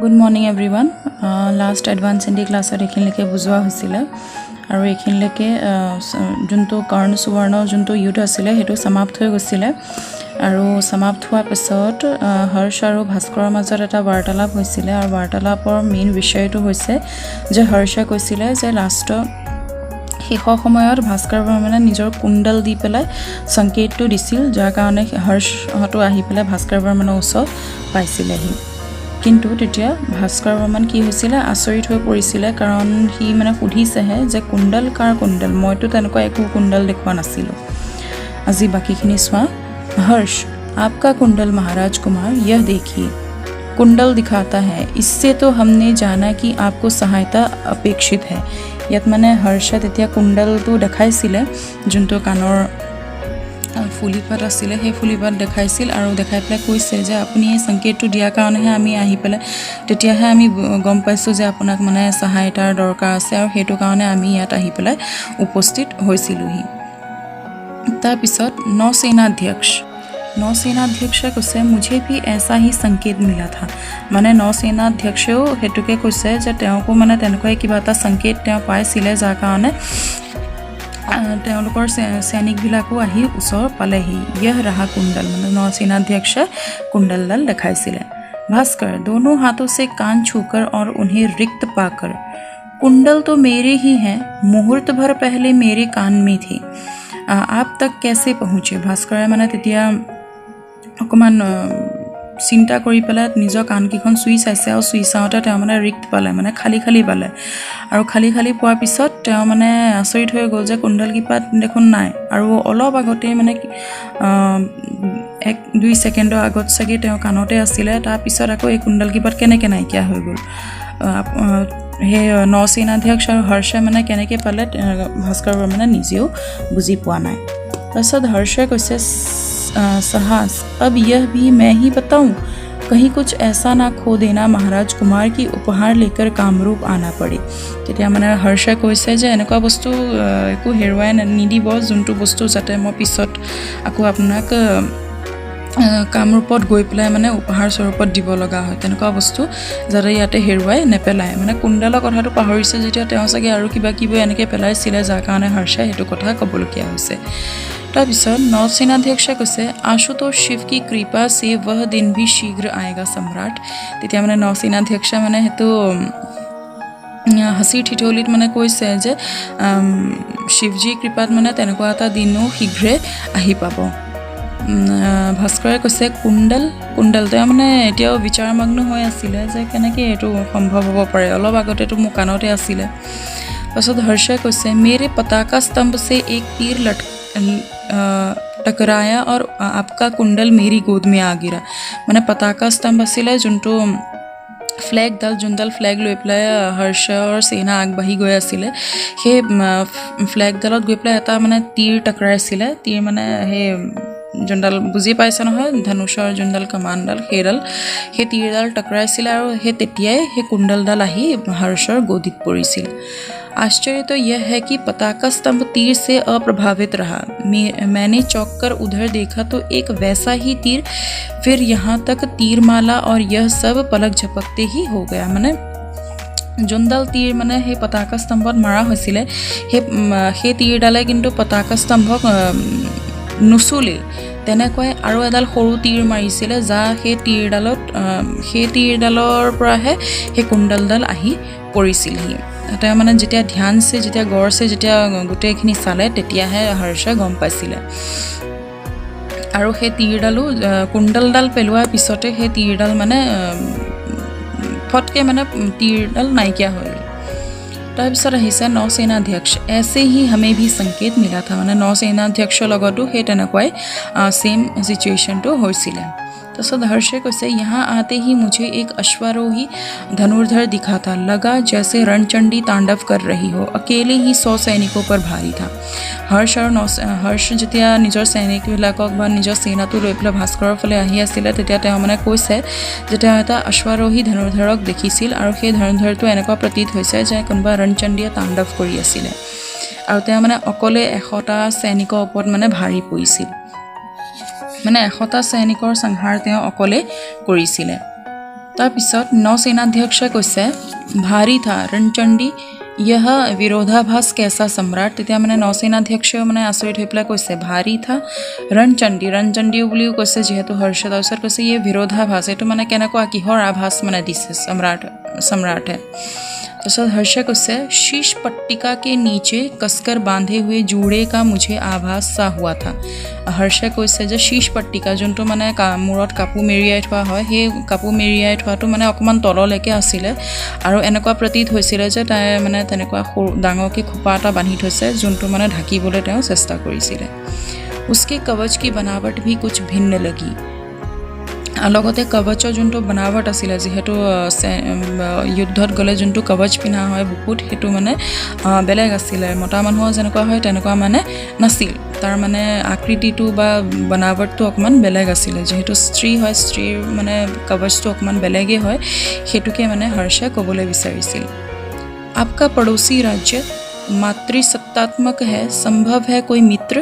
Good morning everyone. Last advance ND class এইখিনিলৈকে বুজোৱা হৈছিলে আৰু এইখিনিলৈকে যোনটো কৰ্ণ সুবৰ্ণ যোনটো যুদ্ধ আছিলে সেইটো সমাপ্ত হৈ গৈছিলে আৰু সমাপ্ত হোৱাৰ পিছত হৰ্ষ আৰু ভাস্কৰৰ মাজত এটা বাৰ্তালাপ হৈছিলে আৰু বাৰ্তালাপৰ মেইন বিষয়টো হৈছে যে হৰ্ষে কৈছিলে যে লাষ্ট শেষ সময়ত ভাস্কৰ বৰ্মনে নিজৰ কুণ্ডল দি পেলাই সংকেতটো দিছিল যাৰ কাৰণে হৰ্ষটো আহি পেলাই ভাস্কৰ বৰ্মনৰ ওচৰত পাইছিলেহি কিন্তু তেতিয়া ভাস্কৰ বৰ্মন কি হৈছিলে আচৰিত হৈ পৰিছিলে কাৰণ সি মানে সুধিছেহে যে কুণ্ডল কাৰ কুণ্ডল মইতো তেনেকুৱা একো কুণ্ডল দেখুৱা নাছিলোঁ আজি বাকিখিনি চোৱা हर्ष आपका कुंडल महाराज कुमार यह देखिए कुंडल दिखाता है इससे तो हमने जाना कि आपको सहायता अपेक्षित है यात माने हर्षे তেতিয়া কুণ্ডলটো দেখাইছিলে যোনটো কানৰ ফুলিপাত আছিলে সেই ফুলিপাত দেখাইছিল আৰু দেখাই পেলাই কৈছে যে আপুনি এই সংকেতটো দিয়াৰ কাৰণেহে আমি আহি পেলাই তেতিয়াহে আমি গম পাইছোঁ যে আপোনাক মানে সহায়তাৰ দৰকাৰ আছে আৰু সেইটো কাৰণে আমি ইয়াত আহি পেলাই উপস্থিত হৈছিলোহি তাৰ পিছত नौसेनाध्यक्ष কৈছে मुझे भी ऐसा ही संकेत मिला था মানে নৌসেনাধ্যক্ষেও হেতুকে কৈছে যে তেওঁকো মানে তেনেকৈ কিবা এটা সংকেত তেওঁ পাইছিলে যাৰ কাৰণে তেওঁলোকৰ সৈনিকবিলাকো আহি ওচৰ পালেহি यह रहा कुंडल মানে नौसेनाध्यक्ष कुंडलदाल দেখাইছিলে भास्कर दोनों हाथों से कान छूकर और उन्हें रिक्त पाकर कुंडल तो मेरे ही हैं मुहूर्त भर पहले मेरे कान में थे आप तक कैसे पहुँचे भास्करे মানে তেতিয়া অকমান চিন্তা কৰি পেলাই নিজৰ কানকিখন চুই চাইছে আৰু চুই চাওঁতে তেওঁ মানে ৰিক্ত পালে মানে খালি পালে আৰু খালি পোৱাৰ পিছত তেওঁ মানে আচৰিত হৈ গ'ল যে কুণ্ডল কিপাত দেখোন নাই আৰু অলপ আগতে মানে 1-2 ছেকেণ্ডৰ আগত চাগে তেওঁ কানতে আছিলে তাৰ পিছত আকৌ এই কুণ্ডল কিপাত কেনেকৈ নাইকিয়া হৈ গ'ল হে নৌসেনাধ্যক্ষ আৰু হৰ্ষে মানে কেনেকৈ পালে ভাস্কৰ বৰ্মনে নিজেও বুজি পোৱা নাই তাৰপিছত হৰ্ষে কৈছে साहस अब यह भी मैं ही बताऊं कहीं कुछ ऐसा ना खो देना महाराज कुमार की उपहार लेकर कामरूप आना पड़े তেতিয়া মানে হৰ্ষে কৈছে যে এনেকুৱা বস্তু একো হেৰুৱাই নিদিব যোনটো বস্তু যাতে মই পিছত আকৌ আপোনাক কামৰূপত গৈ পেলাই মানে উপহাৰ স্বৰূপত দিব লগা হয় তেনেকুৱা বস্তু যাতে ইয়াতে হেৰুৱাই নেপেলায় মানে কুণ্ডলৰ কথাটো পাহৰিছে যেতিয়া তেওঁ চাগে আৰু কিবা এনেকৈ পেলাইছিলে যাৰ কাৰণে হৰ্ষে সেইটো কথা ক'বলগীয়া হৈছে তাৰ পিছত নৌসেনাধ্যক্ষে কৈছে आशुतोष शिव की कृपा से वह दिन भी शीघ्र आएगा सम्राट তেতিয়া মানে নৌসেনাধ্যক্ষে মানে হেতু হাসি ঠিঠলিত মানে কৈছে যে শিৱজী কৃপাত মানে তেনেকুৱা এটা দিনো শীঘ্ৰে আহি পাব ভাস্কৰে কৈছে কুণ্ডল তেওঁ মানে এতিয়াও বিচাৰমগ্ন হৈ আছিলে যে কেনেকৈ এইটো সম্ভৱ হ'ব পাৰে অলপ আগতেতো মোৰ কাণতে আছিলে পাছত হৰ্ষে কৈছে मेरे पताका स्तंभ से एक तीर टकराया और आपका कुंडल मेरी गोद में आ गिरा মানে पताका स्तंभ আছিলে যোনটো যোনডাল ফ্লেগ লৈ পেলাই হৰ্ষৰ সেনা আগবাঢ়ি গৈ আছিলে সেই ফ্লেগডালত গৈ পেলাই এটা মানে তীৰ টকৰাইছিলে তীৰ মানে সেই যোনডাল বুজি পাইছে নহয় ধনুষৰ যোনডাল কমানডাল সেই তীৰডাল টকৰাইছিলে আৰু সেই তেতিয়াই সেই কুণ্ডলডাল আহি হৰ্ষৰ গদিত পৰিছিল आश्चर्य तो यह है कि पताका स्तंभ तीर से अप्रभावित रहा मैंने चौंक कर उधर देखा तो एक वैसा ही तीर फिर यहाँ तक तीरमाला और यह सब पलक झपकते ही हो गया माने যোনডাল তীৰ মানে সেই পতাকা স্তম্ভত মাৰা হৈছিলে সেই তীৰডালে কিন্তু পতাকা স্তম্ভক নুচুলে তেনেকৈ আৰু এডাল সৰু তীৰ মাৰিছিলে যা সেই তীৰডালৰ পৰাহে সেই কুণ্ডলডাল আহি পৰিছিলহি তেওঁ মানে যেতিয়া ধ্যানছে যেতিয়া গড়ছে যেতিয়া গোটেইখিনি চালে তেতিয়াহে হৰ্ষে গম পাইছিলে আৰু সেই তীৰডালো কুণ্ডলডাল পেলোৱাৰ পিছতে সেই তীৰডাল মানে ফটকে মানে তীৰডাল নাইকিয়া হৈ গ'ল তাৰপিছত আহিছে নৌসেনাধ্যক্ষ ऐसे ही हमें भी संकेत मिला था মানে নৌসেনাধ্যক্ষৰ লগতো সেই তেনেকুৱাই सेम सिचुएशनটো হৈছিলে तो हर्षे কৈছে यहाँ आते ही मुझे एक अश्वारोही धनुर्धर दिखा था लगा जैसे रणचंडी तांडव कर रही हो अकेले ही 100 सैनिकों पर भारी था हर्ष যেতিয়া নিজৰ সৈনিকবিলাকক বা নিজৰ সেনাটো লৈ পেলাই ভাস্কৰৰ ফালে আহি আছিলে তেতিয়া তেওঁ মানে কৈছে যে তেওঁ এটা অশ্বাৰোহী ধনুৰ্ধৰক দেখিছিল আৰু সেই ধনুৰ্ধৰটো এনেকুৱা প্ৰতীত হৈছে যে কোনোবা ৰণচণ্ডীয়ে তাণ্ডৱ কৰি আছিলে আৰু তেওঁ মানে অকলে 100টা সৈনিকৰ ওপৰত মানে ভাৰী পৰিছিল মানে 100টা সৈনিকৰ সংহাৰ তেওঁ অকলে কৰিছিলে তাৰপিছত নৌসেনাধ্যক্ষই কৈছে ভাৰী থা ৰণচণ্ডী यह विरोधाभास कैसा सम्राट তেতিয়া মানে নৌসেনাধ্যক্ষও মানে আচৰিত হৈ পেলাই কৈছে ভাৰী থা ৰণচণ্ডী বুলিও কৈছে যিহেতু হৰ্ষ তাৰপিছত কৈছে ইয়ে বিৰোধাভাস এইটো মানে কেনেকুৱা কিহৰ আভাস মানে দিছে सम्राटे তাৰপিছত হৰ্ষে কৈছে शीश पट्टिका के नीचे कसकर बांधे हुए जूड़े का मुझे आभास सा हुआ था হৰ্ষে কৈছে যে शीश पट्टिका যোনটো মানে মূৰত কাপোৰ মেৰিয়াই থোৱা হয় সেই কাপোৰ মেৰিয়াই থোৱাটো মানে অকণমান তললৈকে আছিলে আৰু এনেকুৱা প্ৰতীত হৈছিলে যে তাই মানে তেনেকুৱা ডাঙৰকৈ খোপা এটা বান্ধি থৈছে যোনটো মানে ঢাকিবলৈ তেওঁ চেষ্টা কৰিছিলে उसके कवच की बनावट भी कुछ भिन्न लगी লগতে কৱচৰ যোনটো বনাৱট আছিলে যিহেতু যুদ্ধত গ'লে যোনটো কৱচ পিন্ধা হয় বুকুত সেইটো মানে বেলেগ আছিলে মতা মানুহৰ যেনেকুৱা হয় তেনেকুৱা মানে নাছিল তাৰ মানে আকৃতিটো বা বনাৱটটো অকমান বেলেগ আছিলে যেহেতু স্ত্ৰী হয় স্ত্ৰীৰ মানে কৱচটো অকমান বেলেগে হয় হেতুকে মানে হৰ্ষে ক'বলৈ বিচাৰিছিল आपका पड़ोसी राज्य मातृसत्तात्मक है संभव है कोई मित्र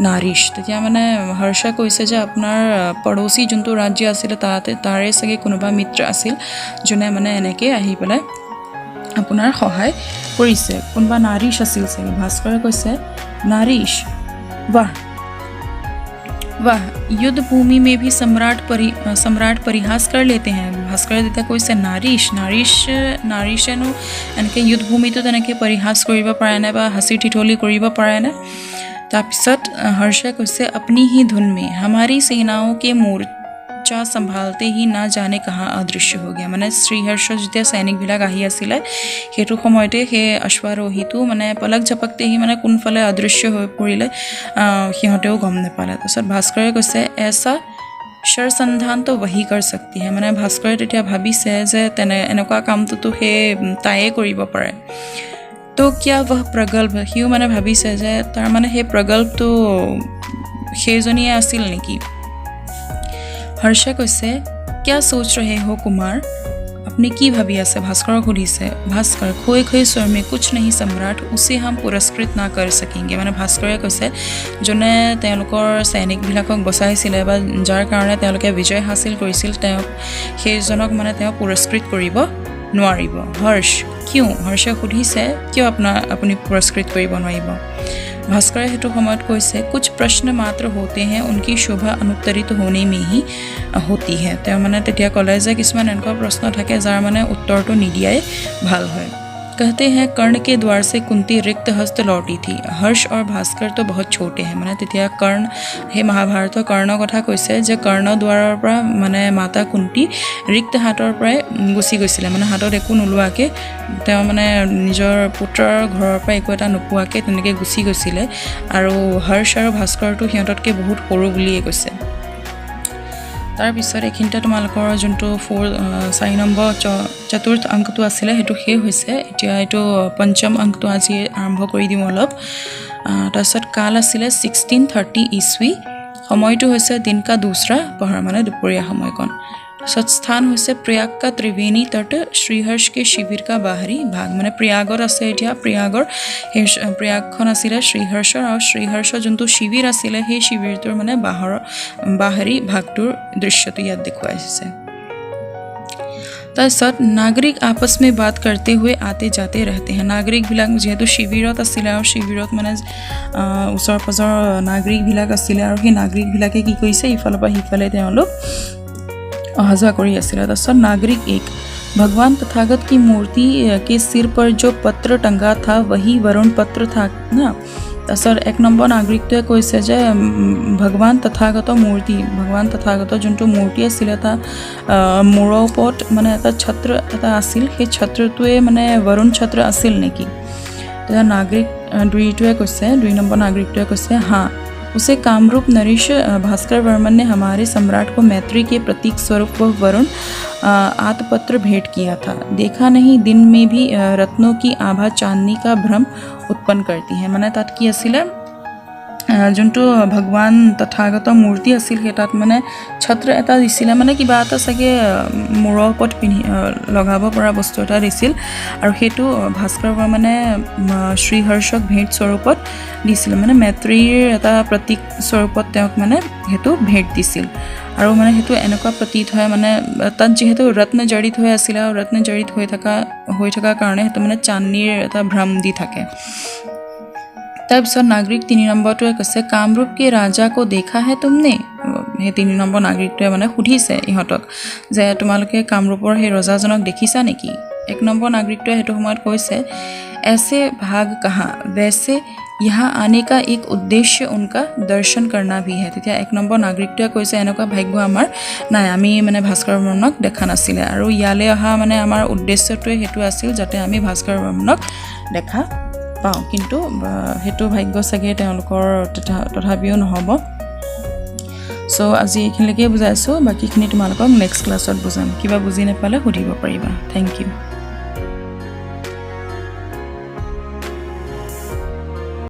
नारीश তেতিয়া মানে হৰ্ষে কৈছে যে আপোনাৰ পড়োসী যোনটো ৰাজ্য আছিল তাৰে সগে কোনোবা মিত্ৰ আছিল যোনে মানে এনেকৈ আহি পেলাই আপোনাৰ সহায় কৰিছে কোনোবা নাৰীশ আছিল সগে ভাস্কৰে কৈছে नारीश वाह युद्ध भूमि में भी सम्राट परिहास कर लेते हैं भास्कर देता कोई से नारीशेनो एनके युद्ध भूमि तो तनके परिहास কৰিব পাৰে না বা হাসি ठिठोली কৰিব পাৰে না তাৰপিছত হৰ্ষে কৈছে अपनी ही धुन में हमारी सेनाओं के मोर्चा संभालते ही ना जाने कहाँ अदृश्य हो गया মানে শ্ৰীহৰ্ষ যেতিয়া সৈনিকবিলাক আহি আছিলে হেতু সময়তে হে অশ্বাৰোহীটো মানে পলক ঝপকতে হি মানে কোনফালে অদৃশ্য হৈ পৰিলে সিহঁতেও গম নাপালে তাৰপিছত ভাস্কৰে কৈছে ऐसा शरसंधान तो वही कर सकती है মানে ভাস্কৰে তেতিয়া ভাবিছে যে এনেকুৱা কামটো হে তায়ে কৰিব পাৰে তো क्या वह प्रगल्भ হিও মানে ভাবিছে যে তাৰ মানে হে প্ৰগল্ভটো সেইজনীয়ে আছিল নেকি हर्षे কৈছে क्या सोच रहे हो कुमार अपने की भाभी আছে भास्करক সুধিছে भास्कर खोए खोए स्वर में कुछ नहीं सम्राट उसे हम पुरस्कृत ना कर सकेंगे মানে ভাস্কৰে কৈছে যোনে তেওঁলোকৰ সৈনিকবিলাকক বচাইছিলে বা যাৰ কাৰণে তেওঁলোকে বিজয় হাসিল কৰিছিল তেওঁ সেইজনক মানে তেওঁ পুৰস্কৃত কৰিব নোৱাৰিব হৰ্ষ কিয় হৰ্ষে সুধিছে কিয় আপুনি পুৰস্কৃত কৰিব নোৱাৰিব भास्कर हेतु সময়ত কৈছে कुछ प्रश्न मात्र होते हैं उनकी शोभा अनुत्तरित होने में ही होती है তেওঁ মানে তেতিয়া কলে যে কিছুমান এনেকুৱা প্ৰশ্ন থাকে যাৰ মানে উত্তৰটো নিদিয়াই ভাল হয় कहते हैं कर्ण के द्वार से कुंती रिक्त हस्त लौटी थी हर्ष और भास्कर तो बहुत छोटे हैं মানে তেতিয়া কर्ण हे महाभारতৰ কৰ্ণৰ কথা কৈছে যে কৰ্ণ দ্বাৰৰ পৰা মানে মাতা কুন্তি ৰিক্ত হাতৰ পৰা গুচি গৈছিলে মানে হাতত একো নোলোৱাকে তেওঁ মানে নিজৰ পুত্ৰৰ ঘৰৰ পৰা একো এটা নোপোৱাকে তেনেকৈ গুচি গৈছিলে আৰু হৰ্ষ আৰু ভাস্কৰটো সিহঁততকৈ বহুত সৰু বুলিয়ে কৈছে তাৰ পিছত এখিনতে তোমালোকৰ যোনটো 4 নম্বৰ চতুৰ্থ অংকটো আছিলে হেতু হে হৈছে এতিয়া এটো পঞ্চম অংকটো আজি আৰম্ভ কৰি দিম অলপ তাৰপিছত কাল আছিলে 1630 ইসवी সময়টো হৈছে দিন কা দুসৰা পহৰ মানে দুপৰীয়া সময়কন सत्स्थान হৈছে प्रयाग का त्रिवेणी तट श्रीहर्ष के शिविर का बाहरी भाग মানে प्रयागर আছে এতিয়া प्रयागখন আছিল শ্ৰীহৰ্ষৰ আৰু শ্ৰীহৰ্ষ যোনটো শিবিৰ আছিল সেই শিবিৰটোৰ মানে বাহৰী ভাগটোৰ দৃশ্যটো ইয়াত দেখুৱাইছে তাৰপিছত नागरिक आपस में बात करते हुए आते जाते रहते हैं नागरिक বিলাক যেহেতু শিবিৰত আছিল আৰু শিবিৰত মানে ওচৰ পাজৰ নাগৰিক বিলাক আছিল আৰু সেই নাগৰিক বিলাকে কি কৰিছে ইফালৰ পৰা সিফালে তেওঁলোক आजा करी आसिला तसर नागरिक एक भगवान तथागत की मूर्ति के सिर पर जो पत्र टंगा था वही वरुण पत्र था ना तसर एक नंबर नागरिक तो কৈছে যে भगवान तथागत যোনটো মূৰ্তি আছিল তা মূৰৰ ওপৰত মানে এটা ছত্ৰ এটা আছিল সেই ছত্ৰটোৱে মানে वरुण ছত্ৰ আছিল নেকি তেতিয়া নাগৰিক দুইটোৱে কৈছে দুই নম্বৰ নাগৰিকটোৱে কৈছে हां उसे कामरूप नरेश भास्कर वर्मन ने हमारे सम्राट को मैत्री के प्रतीक स्वरूप वह वरुण आतपत्र भेंट किया था देखा नहीं दिन में भी रत्नों की आभा चांदनी का भ्रम उत्पन्न करती है माने तात की आसिले যোনটো ভগৱান তথাগত মূৰ্তি আছিল সেই তাত মানে ছত্ৰ এটা দিছিলে মানে কিবা এটা চাগে মূৰৰ ওপৰত লগাব পৰা বস্তু এটা দিছিল আৰু সেইটো ভাস্কৰ বৰ্মনে শ্ৰীহৰ্ষক ভেট স্বৰূপত দিছিল মানে মেত্ৰীৰ এটা প্ৰতীক স্বৰূপত তেওঁক মানে সেইটো ভেট দিছিল আৰু মানে সেইটো এনেকুৱা প্ৰতীত হয় মানে তাত যিহেতু ৰত্ন জড়িত হৈ আছিল আৰু ৰত্ন জড়িত হৈ থকা কাৰণে সেইটো মানে চান্দিৰ এটা ভ্ৰম দি থাকে তাৰপিছত নাগৰিক 3 নম্বৰটোৱে কৈছে কামৰূপ কি ৰাজা কো দেখা হে তুমনে সেই 3 নম্বৰ নাগৰিকটোৱে মানে সুধিছে ইহঁতক যে তোমালোকে কামৰূপৰ সেই ৰজাজনক দেখিছা নেকি 1 নম্বৰ নাগৰিকটোৱে হেতু সময়ত কৈছে ऐसे भाग कहाँ वैसे यहाँ आने का एक उद्देश्य उनका दर्शन करना भी है তেতিয়া 1 নম্বৰ নাগৰিকটোৱে কৈছে এনেকুৱা ভাগ্য আমাৰ নাই আমি মানে ভাস্কৰ বৰ্মনক দেখা নাছিলে আৰু ইয়ালে অহা মানে আমাৰ উদ্দেশ্যটোৱে হেতু আছিল যাতে আমি ভাস্কৰ বৰ্মনক দেখা পাওঁ কিন্তু হেতু ভাগ্য চাগে তেওঁলোকৰ তথাপিও নহব সো আজি এইখিনিলৈকে বুজাইছো বাকিখিনি তোমালোকক নেক্সট ক্লাছত বুজাম কিবা বুজি নাপালে সুধিব পাৰিবা থ্যাংক ইউ